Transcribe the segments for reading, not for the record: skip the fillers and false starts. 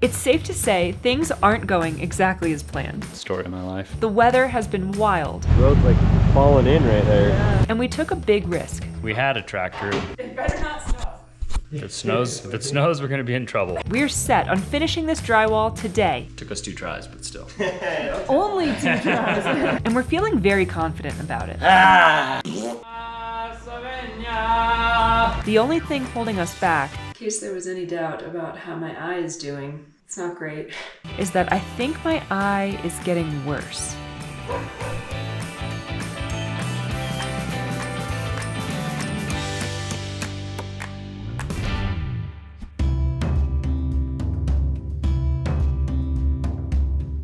It's safe to say things aren't going exactly as planned. Story of my life. The weather has been wild. The road's like falling in right there. Yeah. And we took a big risk. We had a tractor. It better not snow. If it snows, we're gonna be in trouble. We're set on finishing this drywall today. Took us 2 tries, but still. Only 2 tries. And we're feeling very confident about it. The only thing holding us back, in case there was any doubt about how my eye is doing, it's not great, is that I think my eye is getting worse.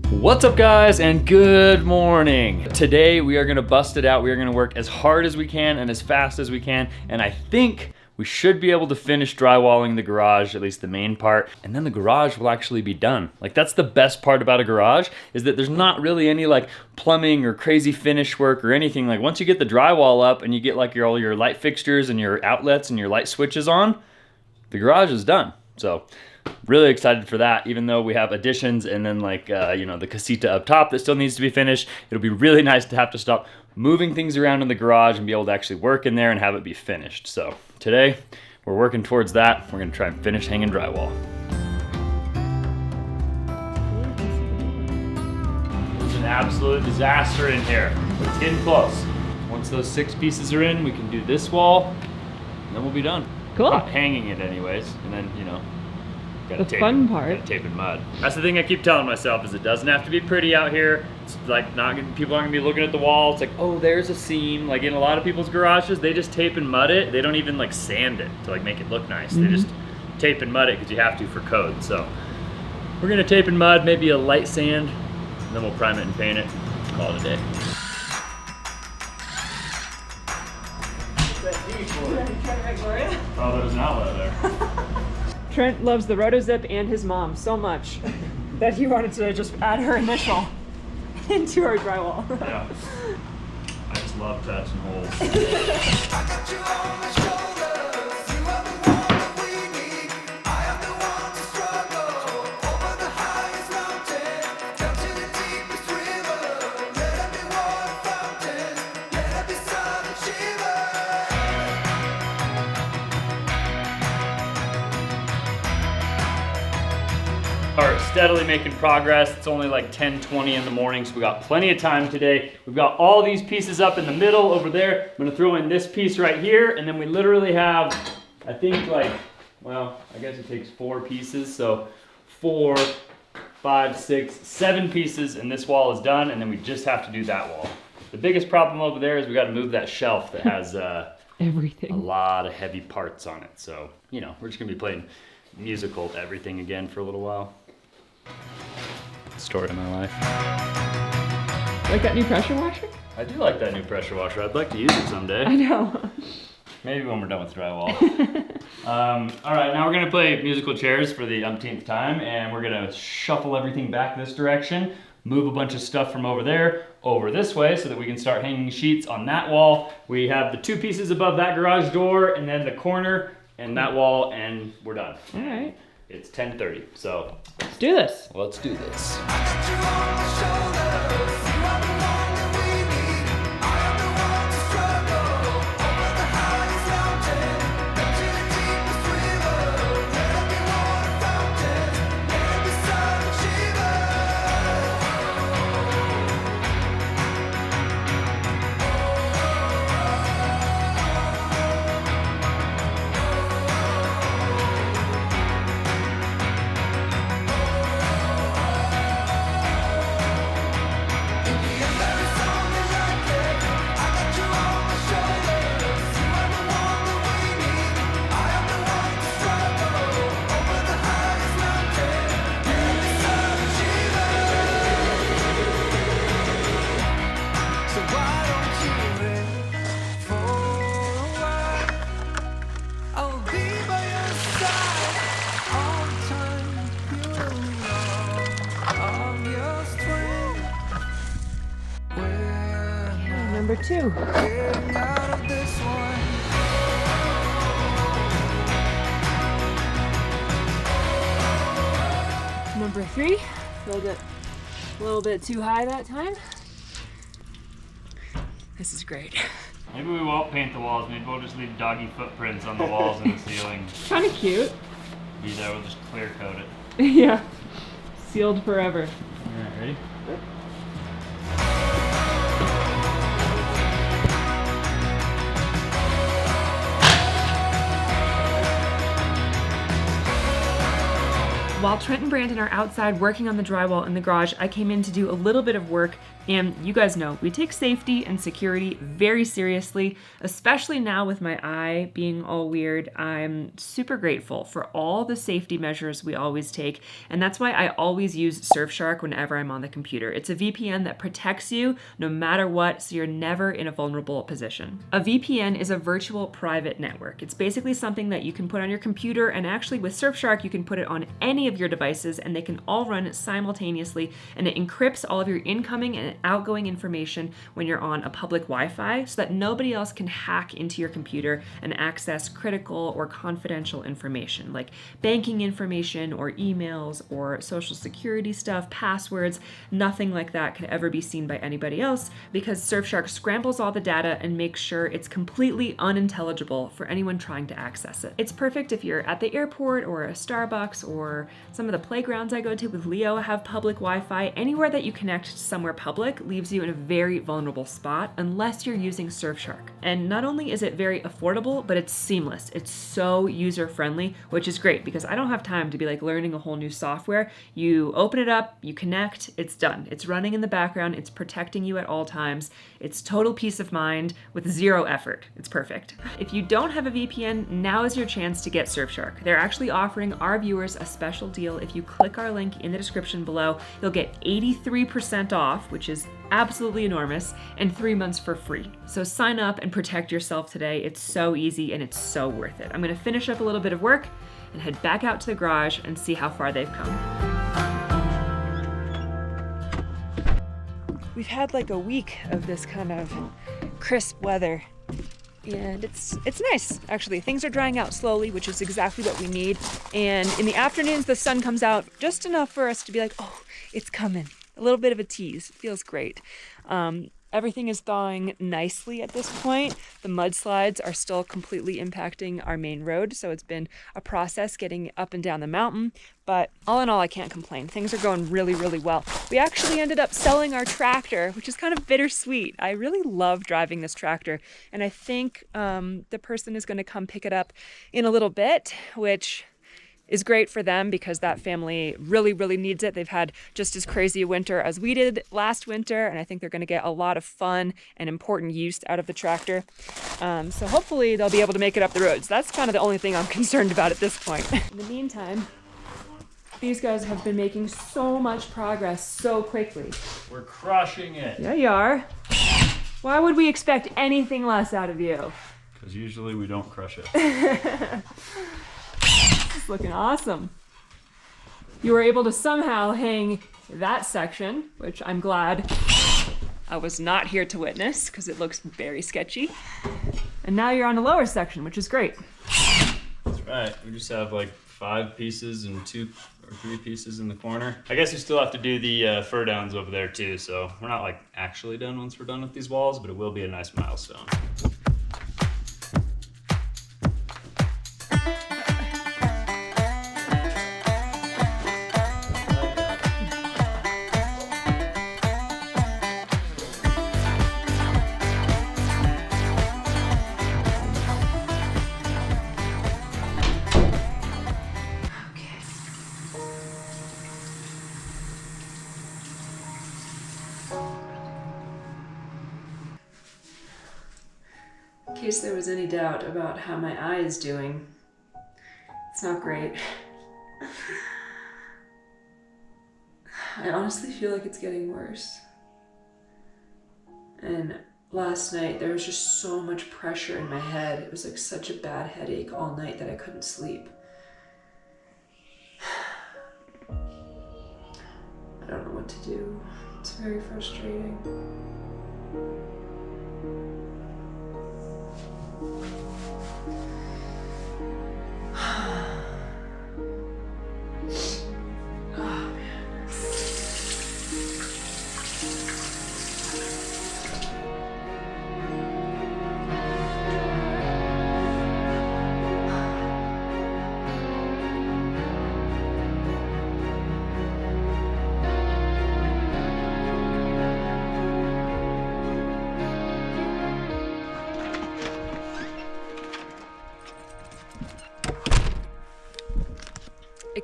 What's up guys and good morning. Today we are gonna bust it out. We are gonna work as hard as we can and as fast as we can, and I think we should be able to finish drywalling the garage, at least the main part, and then the garage will actually be done. Like, that's the best part about a garage, is that there's not really any like plumbing or crazy finish work or anything. Like, once you get the drywall up and you get like all your light fixtures and your outlets and your light switches on, the garage is done. So really excited for that, even though we have additions and then like, you know, the casita up top that still needs to be finished. It'll be really nice to have to stop moving things around in the garage and be able to actually work in there and have it be finished. So today we're working towards that. We're gonna try and finish hanging drywall. It's an absolute disaster in here, but it's getting close. Once those 6 pieces are in, we can do this wall and then we'll be done. Cool. Not hanging it anyways, and then, you know, The fun part. Gotta tape in mud. That's the thing I keep telling myself, is it doesn't have to be pretty out here. It's like people aren't gonna be looking at the wall. It's like, oh, there's a seam. Like in a lot of people's garages, they just tape and mud it. They don't even like sand it to like make it look nice. They just tape and mud it because you have to for code. So we're gonna tape and mud, maybe a light sand, and then we'll prime it and paint it. Call it a day. Oh, there's an outlet there. Trent loves the RotoZip and his mom so much that he wanted to just add her initial into our drywall. Yeah. I just love touching holes. Are steadily making progress. It's only like 10:20 in the morning, so we got plenty of time today. We've got all these pieces up in the middle over there. I'm gonna throw in this piece right here, and then we literally have, I think like, well, I guess it takes 4 pieces, so 4, 5, 6, 7 pieces, and this wall is done, and then we just have to do that wall. The biggest problem over there is we gotta move that shelf that has everything. A lot of heavy parts on it. So, you know, we're just gonna be playing musical everything again for a little while. Story of my life. Like that new pressure washer? I do like that new pressure washer. I'd like to use it someday. I know. Maybe when we're done with drywall. All right, now we're gonna play musical chairs for the umpteenth time, and we're gonna shuffle everything back this direction, move a bunch of stuff from over there over this way so that we can start hanging sheets on that wall. We have the 2 pieces above that garage door, and then the corner and that wall, and we're done. All right. It's 10:30, so Let's do this. let's do this. Number 2. number 3. Filled it a little bit too high that time. This is great. Maybe we won't paint the walls. Maybe we'll just leave doggy footprints on the walls and the ceiling. Kind of cute. Be there, we'll just clear coat it. Yeah. Sealed forever. All right, ready? While Trent and Brandon are outside working on the drywall in the garage, I came in to do a little bit of work, and you guys know we take safety and security very seriously, especially now with my eye being all weird. I'm super grateful for all the safety measures we always take, and that's why I always use Surfshark whenever I'm on the computer. It's a VPN that protects you no matter what, so you're never in a vulnerable position. A VPN is a virtual private network. It's basically something that you can put on your computer, and actually with Surfshark you can put it on any of your devices and they can all run simultaneously, and it encrypts all of your incoming and outgoing information when you're on a public Wi-Fi so that nobody else can hack into your computer and access critical or confidential information like banking information or emails or social security stuff, passwords. Nothing like that could ever be seen by anybody else because Surfshark scrambles all the data and makes sure it's completely unintelligible for anyone trying to access it. It's perfect if you're at the airport or a Starbucks, or some of the playgrounds I go to with Leo have public Wi-Fi. Anywhere that you connect to somewhere public leaves you in a very vulnerable spot unless you're using Surfshark. And not only is it very affordable, but it's seamless. It's so user-friendly, which is great because I don't have time to be like learning a whole new software. You open it up, you connect, it's done. It's running in the background, it's protecting you at all times. It's total peace of mind with zero effort. It's perfect. If you don't have a VPN, now is your chance to get Surfshark. They're actually offering our viewers a special deal. If you click our link in the description below, you'll get 83% off, which is absolutely enormous, and 3 months for free. So sign up and protect yourself today. It's so easy and it's so worth it. I'm gonna finish up a little bit of work and head back out to the garage and see how far they've come. We've had like a week of this kind of crisp weather, and it's nice, actually. Things are drying out slowly, which is exactly what we need. And in the afternoons, the sun comes out just enough for us to be like, oh, it's coming. A little bit of a tease. It feels great. Everything is thawing nicely at this point. The mudslides are still completely impacting our main road, so it's been a process getting up and down the mountain. But all in all, I can't complain. Things are going really, really well. We actually ended up selling our tractor, which is kind of bittersweet. I really love driving this tractor, and I think the person is going to come pick it up in a little bit, which is great for them because that family really, really needs it. They've had just as crazy a winter as we did last winter, and I think they're going to get a lot of fun and important use out of the tractor. So hopefully they'll be able to make it up the roads. That's kind of the only thing I'm concerned about at this point. In the meantime, these guys have been making so much progress so quickly. We're crushing it. Yeah, you are. Why would we expect anything less out of you? Because usually we don't crush it. It's looking awesome. You were able to somehow hang that section, which I'm glad I was not here to witness because it looks very sketchy. And now you're on the lower section, which is great. That's right. We just have like 5 pieces and 2 or 3 pieces in the corner. I guess we still have to do the fur downs over there too, so we're not like actually done once we're done with these walls, but it will be a nice milestone. In case there was any doubt about how my eye is doing, it's not great. I honestly feel like it's getting worse. And last night there was just so much pressure in my head. It was like such a bad headache all night that I couldn't sleep. I don't know what to do. It's very frustrating. Oh, man.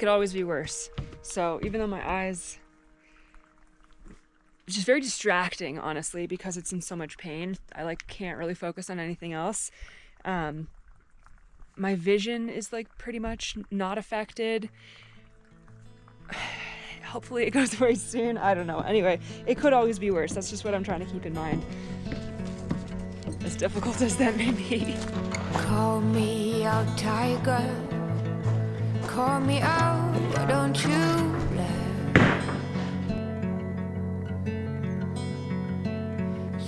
could always be worse. So even though my eyes, it's just very distracting, honestly, because it's in so much pain. I like can't really focus on anything else. My vision is like pretty much not affected. Hopefully it goes away soon. I don't know. Anyway, it could always be worse. That's just what I'm trying to keep in mind, as difficult as that may be. Call me out, tiger. Call me out, why don't you let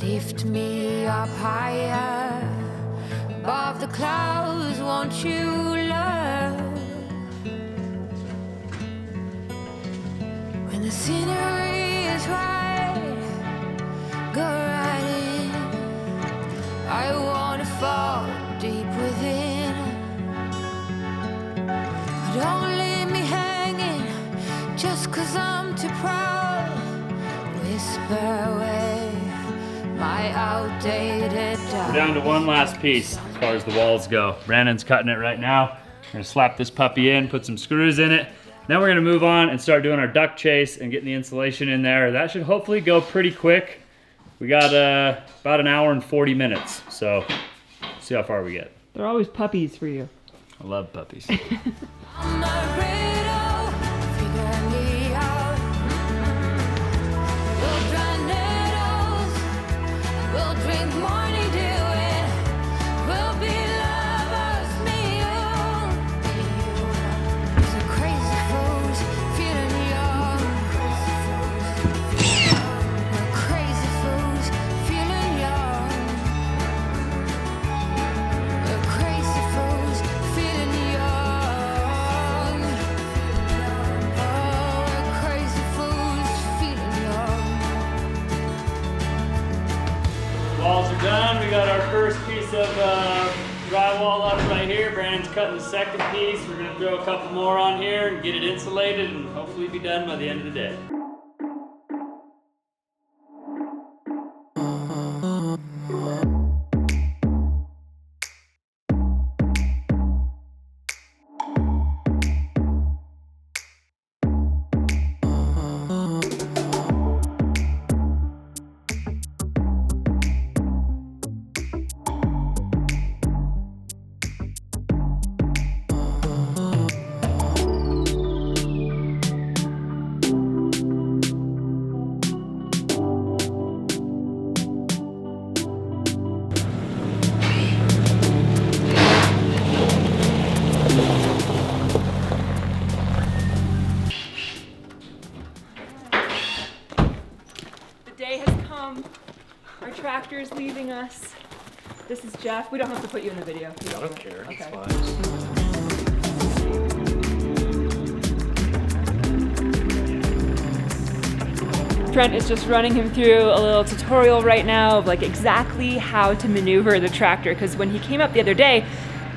lift me up higher above the clouds, won't you love? When the scenery is right, go right in. I wanna fall deep within. Don't leave me hanging just 'cause I'm too proud. Whisper away my outdated doubt. We're down to one last piece as far as the walls go. Brandon's cutting it right now. We're gonna slap this puppy in, put some screws in it. Then we're gonna move on and start doing our duct chase and getting the insulation in there. That should hopefully go pretty quick. We got about an hour and 40 minutes, so see how far we get. They're always puppies for you. I love puppies. I'm not ready, figure me out. We'll dry needles, we'll drink morning dew, and we'll be lovers, me you. These are crazy fools, feeling young. We're crazy fools, feeling young. We're crazy fools, feeling young. Oh, we're crazy fools, feeling young. Walls are done. We got our first piece of drywall up right here. Brandon's cutting the second piece. We're gonna throw a couple more on here and get it insulated and hopefully be done by the end of the day. Our tractor is leaving us. This is Jeff. We don't have to put you in the video. I don't care. Okay. It's fine. Trent is just running him through a little tutorial right now of like exactly how to maneuver the tractor, because when he came up the other day,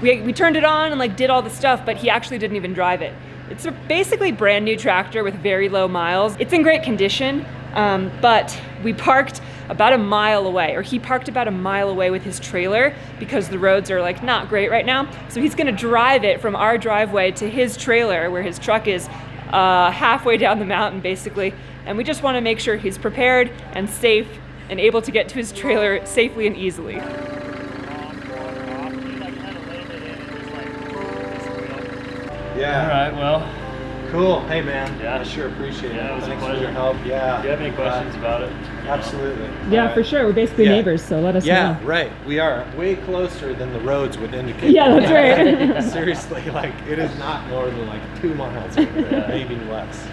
we turned it on and like did all the stuff, but he actually didn't even drive it. It's a basically brand new tractor with very low miles. It's in great condition, but we parked about a mile away, or he parked about a mile away with his trailer because the roads are like not great right now. So he's gonna drive it from our driveway to his trailer where his truck is halfway down the mountain basically. And we just wanna make sure he's prepared and safe and able to get to his trailer safely and easily. Yeah. All right, well. Cool. Hey, man. Yeah. I sure appreciate Yeah, it it. was a Thanks for pleasure. your help. Yeah. Do you have any questions about it? Absolutely. Yeah, All right. for sure. We're basically Yeah. neighbors, so let us Yeah, know. right. We are way closer than the roads would indicate. Yeah, that's right. Seriously, like it is not more than like 2 miles over there, maybe less.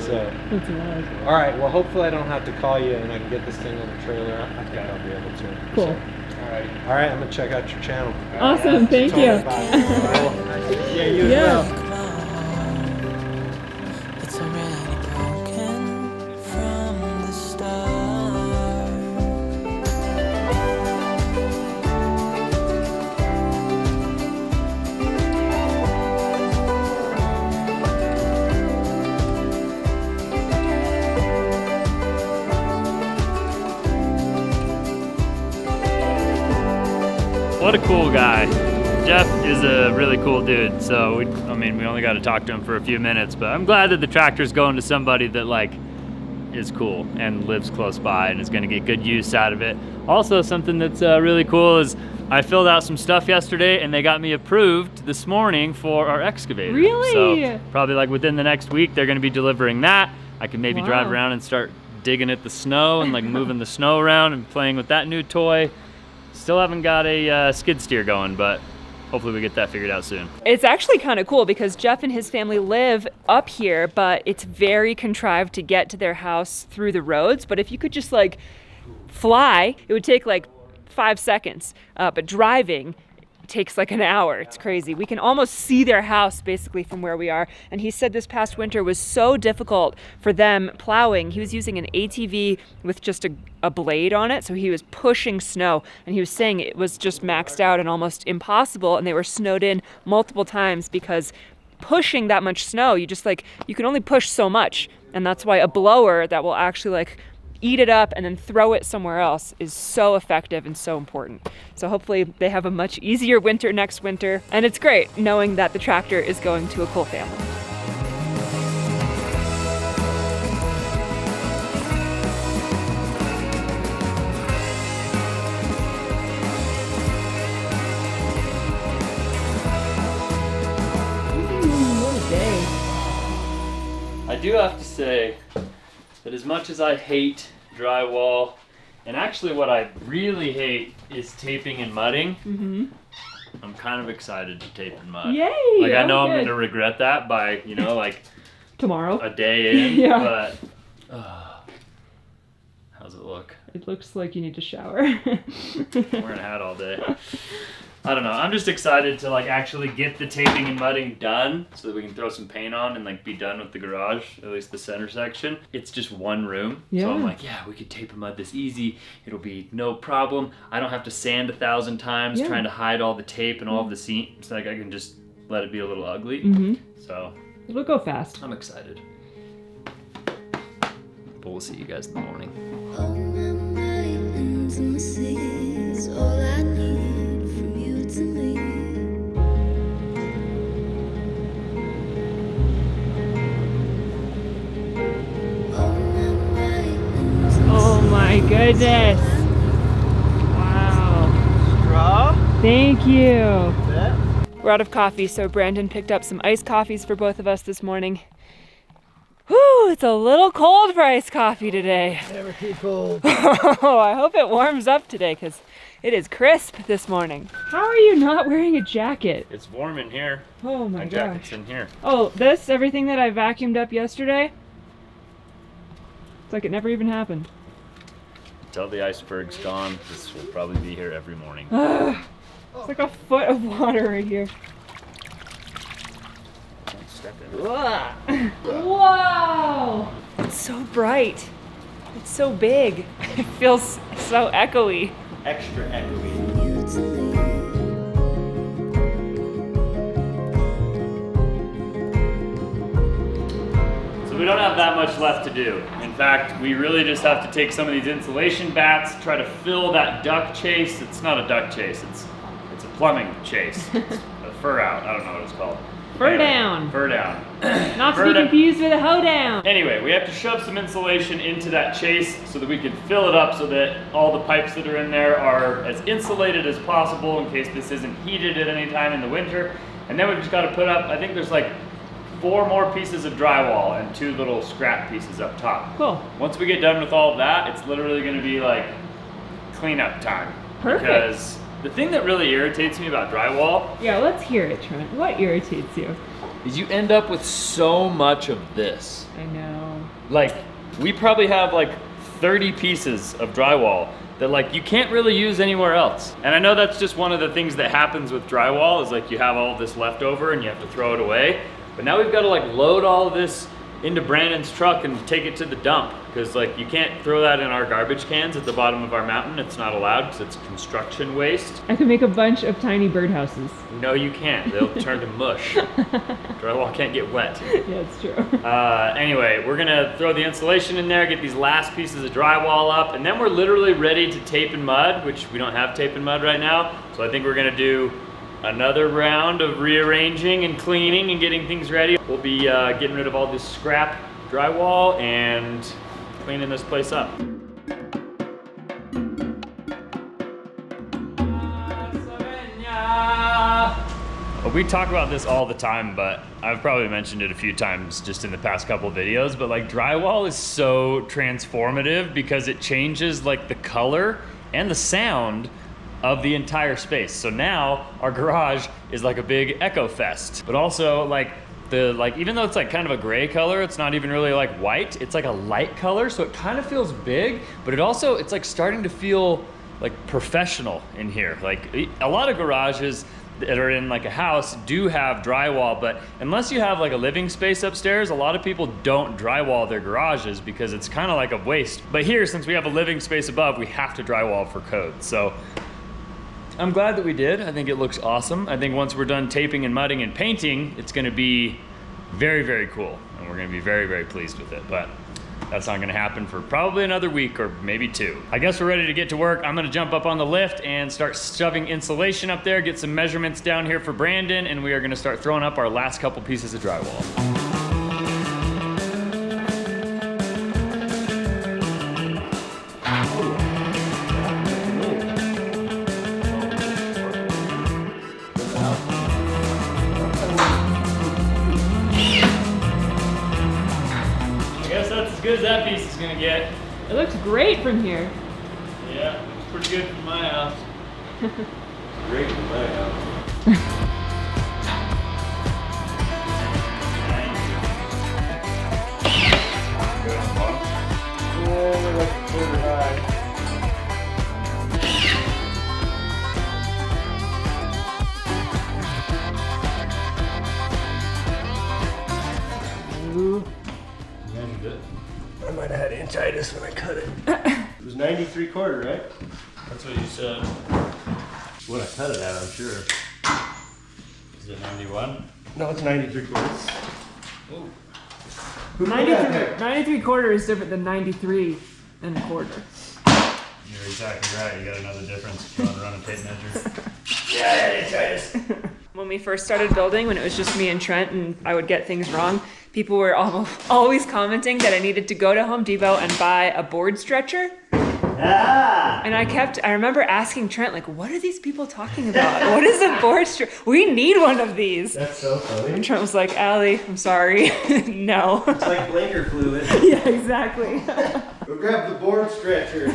So, That's wild. all right. Well, hopefully I don't have to call you, and I can get this thing on the trailer. I think I'll be able to. Cool. So, all right. All right. I'm gonna check out your channel. Awesome, thank Totally you. fine. Cool. Yeah, you as Yeah. well. It's already broken from the start. What a cool guy. Jeff is a really cool dude, so we only got to talk to him for a few minutes, but I'm glad that the tractor's going to somebody that like is cool and lives close by and is going to get good use out of it. Also, something that's really cool is I filled out some stuff yesterday and they got me approved this morning for our excavator. Really? So probably like within the next week they're going to be delivering that. I can maybe drive around and start digging at the snow and like moving the snow around and playing with that new toy. Still haven't got a skid steer going, but hopefully we get that figured out soon. It's actually kind of cool because Jeff and his family live up here, but it's very contrived to get to their house through the roads. But if you could just like fly, it would take like 5 seconds. But driving takes like an hour. It's crazy. We can almost see their house basically from where we are. And he said this past winter was so difficult for them plowing. He was using an ATV with just a blade on it. So he was pushing snow and he was saying it was just maxed out and almost impossible. And they were snowed in multiple times because pushing that much snow, you can only push so much. And that's why a blower that will actually like eat it up and then throw it somewhere else is so effective and so important. So hopefully they have a much easier winter next winter. And it's great knowing that the tractor is going to a cool family. What a day. I do have to say that as much as I hate drywall, and actually what I really hate is taping and mudding, I'm kind of excited to tape and mud. Yay! Like I know I'm good. going to regret that by, like Tomorrow. a day in, Yeah. but how's it look? It looks like you need to shower. I'm wearing a hat all day. I don't know. I'm just excited to like actually get the taping and mudding done so that we can throw some paint on and like be done with the garage, at least the center section. It's just one room. Yeah. So I'm like, we could tape and mud this easy. It'll be no problem. I don't have to sand 1,000 times trying to hide all the tape and all of the seams. Like I can just let it be a little ugly. So It'll go fast. I'm excited. But we'll see you guys in the morning. All my intimacies, all I need from you to me. Oh my goodness. Wow. Straw? Thank you. Yeah. We're out of coffee, so Brandon picked up some iced coffees for both of us this morning. Whew, it's a little cold for iced coffee today. Never too cold. Oh, I hope it warms up today because it is crisp this morning. How are you not wearing a jacket? It's warm in here. Oh my My gosh. jacket's in here. Oh, everything that I vacuumed up yesterday, it's like it never even happened. Until the iceberg's gone, this will probably be here every morning. It's like a foot of water right here. Don't step in it. Wow! It's so bright. It's so big. It feels so echoey. Extra echoey. You to me. So we don't have that much left to do. In fact, we really just have to take some of these insulation bats, try to fill that duck chase. It's not a duck chase, it's a plumbing chase. It's a fur out, I don't know what it's called. Fur down. Fur down. Not to Fur be down. confused with a hoedown. Anyway, we have to shove some insulation into that chase so that we can fill it up so that all the pipes that are in there are as insulated as possible in case this isn't heated at any time in the winter. And then we've just got to put up, I think there's like 4 more pieces of drywall and 2 little scrap pieces up top. Cool. Once we get done with all of that, it's literally going to be like cleanup time. Perfect. Because the thing that really irritates me about drywall Yeah, let's hear it, Trent. What irritates you? is you end up with so much of this. I know. Like, we probably have like 30 pieces of drywall that like you can't really use anywhere else. And I know that's just one of the things that happens with drywall is like you have all of this left over and you have to throw it away. But now we've got to like load all of this into Brandon's truck and take it to the dump because like you can't throw that in our garbage cans at the bottom of our mountain. It's not allowed because it's construction waste. I could make a bunch of tiny birdhouses. No, you can't. They'll turn to mush. Drywall can't get wet. Yeah, it's true. Anyway, we're gonna throw the insulation in there, get these last pieces of drywall up, and then we're literally ready to tape and mud, which we don't have tape and mud right now. So I think we're gonna do Another round of rearranging and cleaning and getting things ready. We'll be getting rid of all this scrap drywall and cleaning this place up. We talk about this all the time, but I've probably mentioned it a few times just in the past couple videos, but like drywall is so transformative because it changes like the color and the sound of the entire space. So now our garage is like a big echo fest, but also like even though it's like kind of a gray color, it's not even really like white, it's like a light color. So it kind of feels big, but it's like starting to feel like professional in here. Like a lot of garages that are in like a house do have drywall, but unless you have like a living space upstairs, a lot of people don't drywall their garages because it's kind of like a waste. But here, since we have a living space above, we have to drywall for code. So I'm glad that we did. I think it looks awesome. I think once we're done taping and mudding and painting, it's gonna be very, very cool. And we're gonna be very, very pleased with it. But that's not gonna happen for probably another week or maybe 2. I guess we're ready to get to work. I'm gonna jump up on the lift and start shoving insulation up there, get some measurements down here for Brandon, and we are gonna start throwing up our last couple pieces of drywall. As good as that piece is gonna get. It looks great from here. Yeah, it's pretty good from my house. Great in my house. Yeah, like a quarter high. Measured it. I might have had inchitis when I cut it. It was 93/4, right? That's what you said. What I cut it at, I'm sure. Is it 91? No, it's 93/4. Oh. 93/4 is different than 93 1/4. You're exactly right. You got another difference if you want to run a tape measure. Yeah, I had inchitis. When we first started building, when it was just me and Trent and I would get things wrong, people were always commenting that I needed to go to Home Depot and buy a board stretcher. Ah! And I remember asking Trent, like, what are these people talking about? What is a board stretcher? We need one of these. That's so funny. And Trent was like, Allie, I'm sorry. No. It's like blinker fluid. Yeah, exactly. Go grab the board stretcher.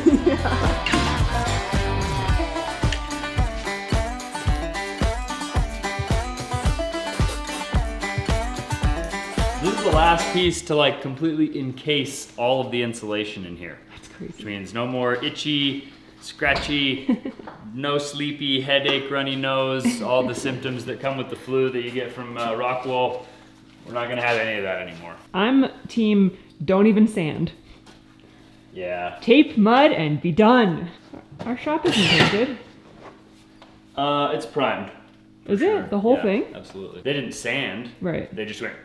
This is the last piece to like completely encase all of the insulation in here. That's crazy. Which means no more itchy, scratchy, no sleepy, headache, runny nose, all the symptoms that come with the flu that you get from rock wool. We're not gonna have any of that anymore. I'm team don't even sand. Yeah. Tape, mud, and be done. Our shop isn't painted. It's primed. Is Sure. it? The whole Yeah, thing? Absolutely. They didn't sand. Right. They just went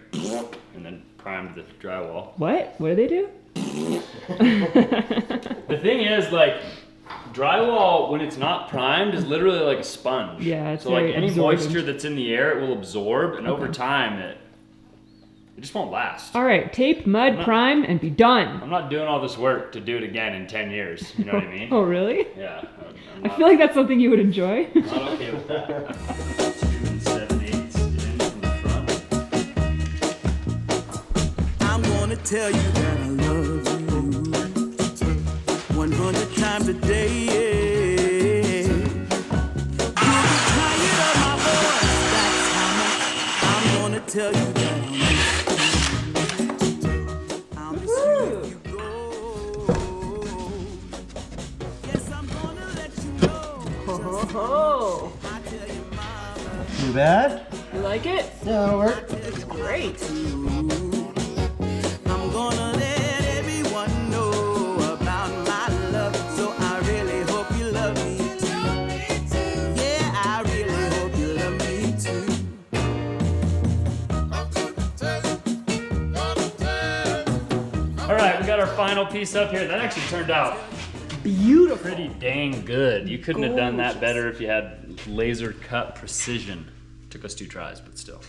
and then primed the drywall. What? What do they do? The thing is, like, drywall, when it's not primed, is literally like a sponge. Yeah, it's so like very any absorbent. moisture that's in the air, it will absorb, and over time, it just won't last. All right, tape, mud, prime, and be done. I'm not doing all this work to do it again in 10 years. You know what I mean? Oh, really? Yeah. I feel like that's something you would enjoy. I'm not okay with that. 2 7/8 in from the front. I'm gonna tell you that I love you 100 times a day. You'll get tired of my voice, that's how much I'm gonna tell you that I miss you. I'll miss you if you go. Yes, I'm gonna let you know. Oh, I tell you, mama, Too bad? you like it? Yeah, that'll work. It's great. I'm gonna let everyone know about my love, so I really hope you love me too. Yeah, I really hope you love me too. All right, we got our final piece up here. That actually turned out Beautiful. pretty dang good. You couldn't have done that better if you had laser cut precision. Took us 2 tries, but still.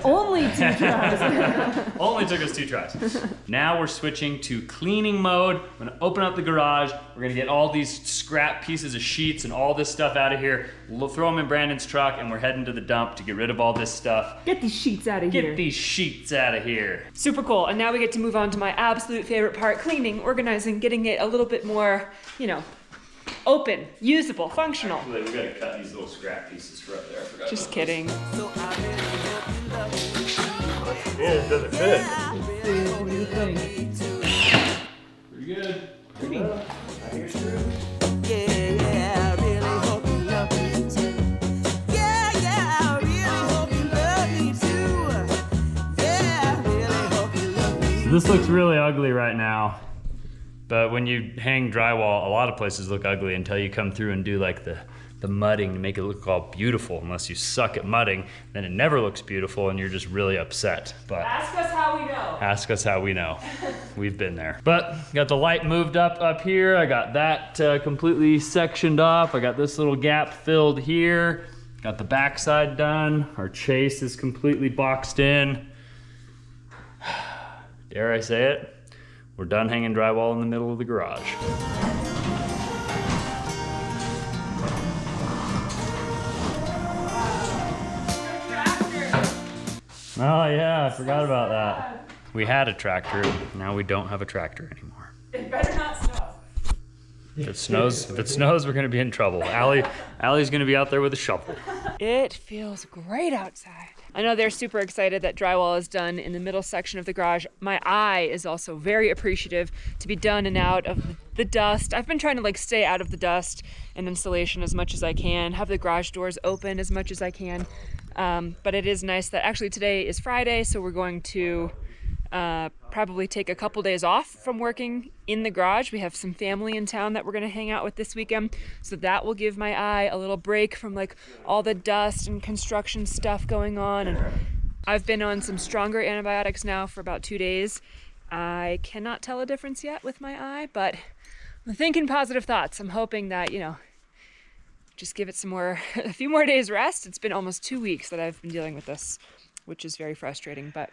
Only 2 tries. Only took us 2 tries. Now we're switching to cleaning mode. I'm gonna open up the garage. We're gonna get all these scrap pieces of sheets and all this stuff out of here. We'll throw them in Brandon's truck, and we're heading to the dump to get rid of all this stuff. Get these sheets out of here. Get these sheets out of here. Super cool. And now we get to move on to my absolute favorite part, cleaning, organizing, getting it a little bit more, you know, open, usable, functional. Actually, we gotta cut these little scrap pieces for up there. I forgot. Just kidding. So I really hope you love me. Yeah, it doesn't fit. What do you think? Pretty good. Yeah, I really hope you love me too. Yeah, I really hope you love me too. Yeah, I really hope you love me. This looks really ugly right now. But when you hang drywall, a lot of places look ugly until you come through and do like the mudding to make it look all beautiful. Unless you suck at mudding, then it never looks beautiful and you're just really upset. But Ask us how we know. ask us how we know. We've been there. But got the light moved up here. I got that completely sectioned off. I got this little gap filled here. Got the backside done. Our chase is completely boxed in. Dare I say it? We're done hanging drywall in the middle of the garage. Oh yeah, I forgot about that. We had a tractor, now we don't have a tractor anymore. It better not snow. If it snows, we're gonna be in trouble. Allie's gonna be out there with a shovel. It feels great outside. I know they're super excited that drywall is done in the middle section of the garage. My eye is also very appreciative to be done and out of the dust. I've been trying to like stay out of the dust and insulation as much as I can, have the garage doors open as much as I can. But it is nice that actually today is Friday, so we're going to probably take a couple days off from working in the garage. We have some family in town that we're gonna hang out with this weekend, so that will give my eye a little break from like all the dust and construction stuff going on. And I've been on some stronger antibiotics now for about 2 days. I cannot tell a difference yet with my eye, but I'm thinking positive thoughts. I'm hoping that, you know, just give it a few more days rest. It's been almost 2 weeks that I've been dealing with this, which is very frustrating, but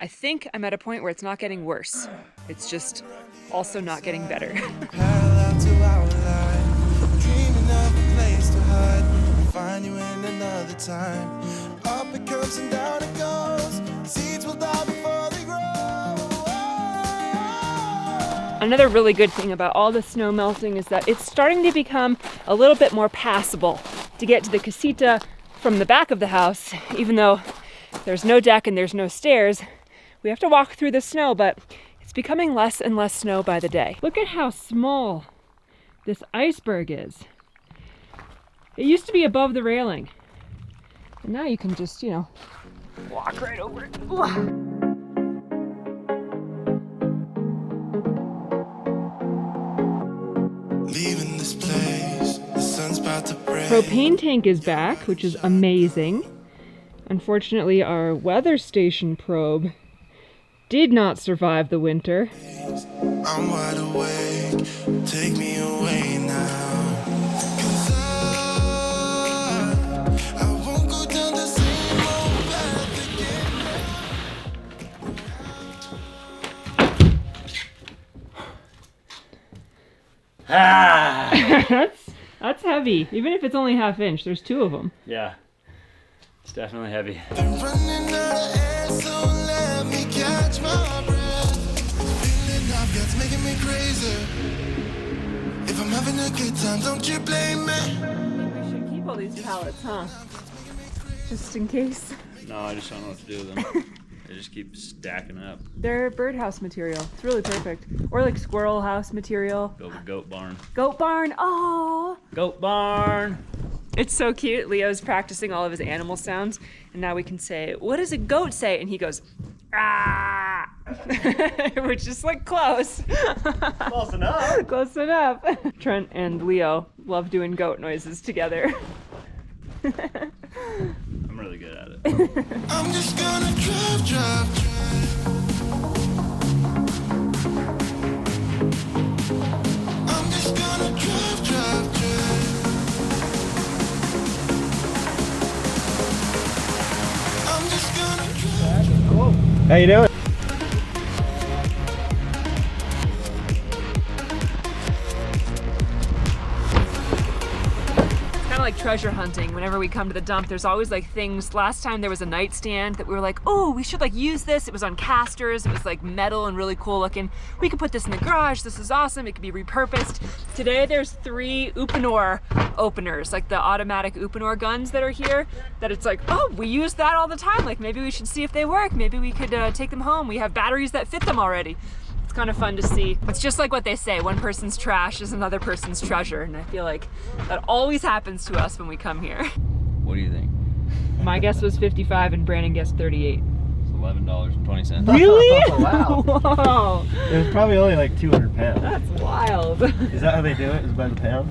I think I'm at a point where it's not getting worse. It's just also not getting better. Parallel to our life, dreaming of a place to hide, find you in another time. Up it comes and down it goes, seeds will die before they grow. Another really good thing about all the snow melting is that it's starting to become a little bit more passable to get to the casita from the back of the house. Even though there's no deck and there's no stairs, we have to walk through the snow, but it's becoming less and less snow by the day. Look at how small this iceberg is. It used to be above the railing, and now you can just, you know, walk right over it. Leaving this place, the sun's about to break. Propane tank is back, which is amazing. Unfortunately, our weather station probe did not survive the winter. I'm wide awake, take me away now. 'Cause I won't go down the same old path again. That's heavy. Even if it's only ½ inch, there's 2 of them. Yeah, it's definitely heavy. Been running out of air, so let me catch my breath. Feeling I've got's making me crazy. If I'm having a good time, don't you blame me. We should keep all these pallets, huh? Just in case. No, I just don't know what to do with them. They just keep stacking up. They're birdhouse material. It's really perfect. Or like squirrel house material. Build a goat barn. Goat barn. Oh, Goat barn! it's so cute. Leo's practicing all of his animal sounds, and now we can say, "What does a goat say?" And he goes, "Ah," we're just like close. Close enough. Close enough. Trent and Leo love doing goat noises together. I'm really good at it. I'm just gonna drive. I'm just gonna drive. How you doing? Like treasure hunting. Whenever we come to the dump, there's always like things. Last time there was a nightstand that we were like, oh, we should like use this. It was on casters. It was like metal and really cool looking. We could put this in the garage. This is awesome. It could be repurposed. Today there's 3 Uponor openers, like the automatic Uponor guns that are here, that it's like, oh, we use that all the time. Like maybe we should see if they work. Maybe we could take them home. We have batteries that fit them already. It's kind of fun to see. It's just like what they say, one person's trash is another person's treasure, and I feel like that always happens to us when we come here. What do you think? My guess was 55 and Brandon guessed 38. It's $11.20. Really? Oh, wow. Whoa. It was probably only like 200 pounds. That's wild. Is that how they do it? Is by the pound?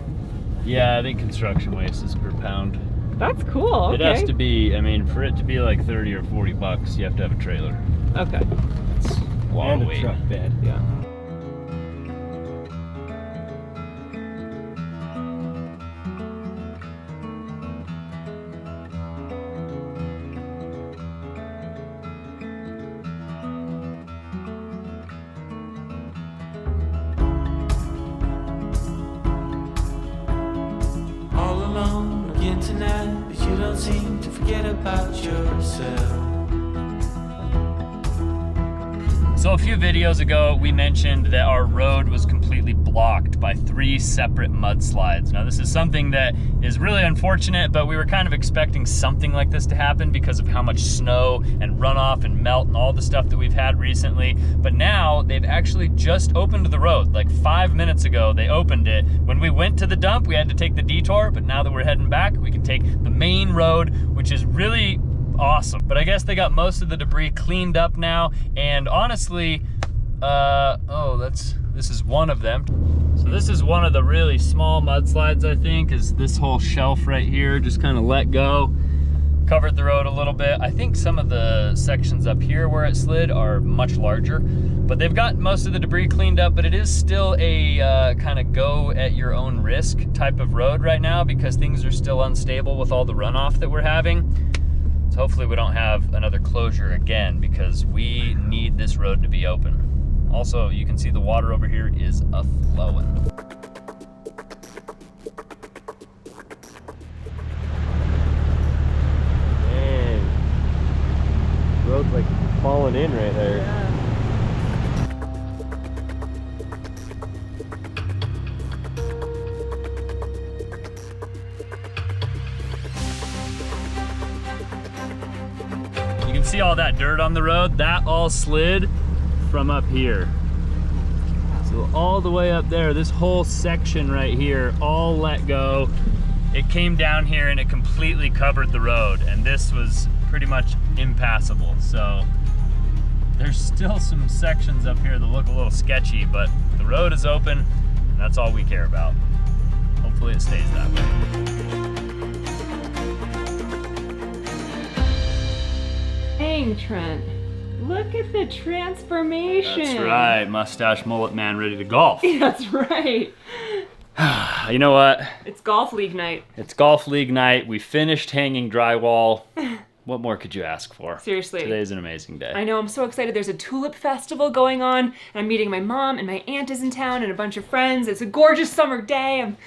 Yeah, I think construction waste is per pound. That's cool. Okay. It has to be, I mean, for it to be like 30 or 40 bucks, you have to have a trailer. Okay. It's a lot And of a weight. truck bed. Yeah. All alone again tonight, but you don't seem to forget about yourself. So a few videos ago, we mentioned that our road was completely blocked by 3 separate mudslides. Now this is something that is really unfortunate, but we were kind of expecting something like this to happen because of how much snow and runoff and melt and all the stuff that we've had recently. But now they've actually just opened the road. Like 5 minutes ago, they opened it. When we went to the dump, we had to take the detour, but now that we're heading back, we can take the main road, which is really awesome. But I guess they got most of the debris cleaned up now, and honestly, this is one of them. So this is one of the really small mudslides, I think, is this whole shelf right here just kind of let go, covered the road a little bit. I think some of the sections up here where it slid are much larger, but they've got most of the debris cleaned up, but it is still a kind of go at your own risk type of road right now because things are still unstable with all the runoff that we're having. So hopefully we don't have another closure again because we need this road to be open. Also, you can see the water over here is a-flowing. Man, road's like falling in right there. Yeah. You can see all that dirt on the road, that all slid from up here. So all the way up there, this whole section right here, all let go. It came down here and it completely covered the road, and this was pretty much impassable. So there's still some sections up here that look a little sketchy, but the road is open, and that's all we care about. Hopefully it stays that way. Dang, Trent. Look at the transformation. That's right, mustache mullet man ready to golf. That's right. You know what? It's golf league night. It's golf league night. We finished hanging drywall. What more could you ask for? Seriously. Today's an amazing day. I know, I'm so excited. There's a tulip festival going on, and I'm meeting my mom, and my aunt is in town, and a bunch of friends. It's a gorgeous summer day. I'm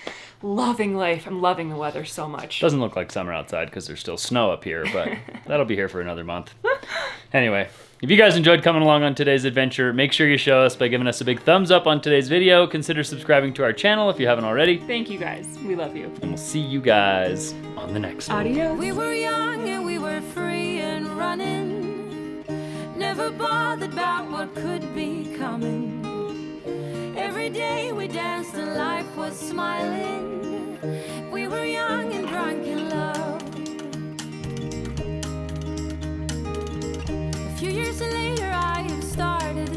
loving life. I'm loving the weather so much. Doesn't look like summer outside because there's still snow up here, but that'll be here for another month. Anyway, if you guys enjoyed coming along on today's adventure, make sure you show us by giving us a big thumbs up on today's video. Consider subscribing to our channel if you haven't already. Thank you guys. We love you. And we'll see you guys on the next one. Adios. We were young and we were free and running, never bothered about what could be coming. Every day we danced and life was smiling. We were young and drunk in love. A few years later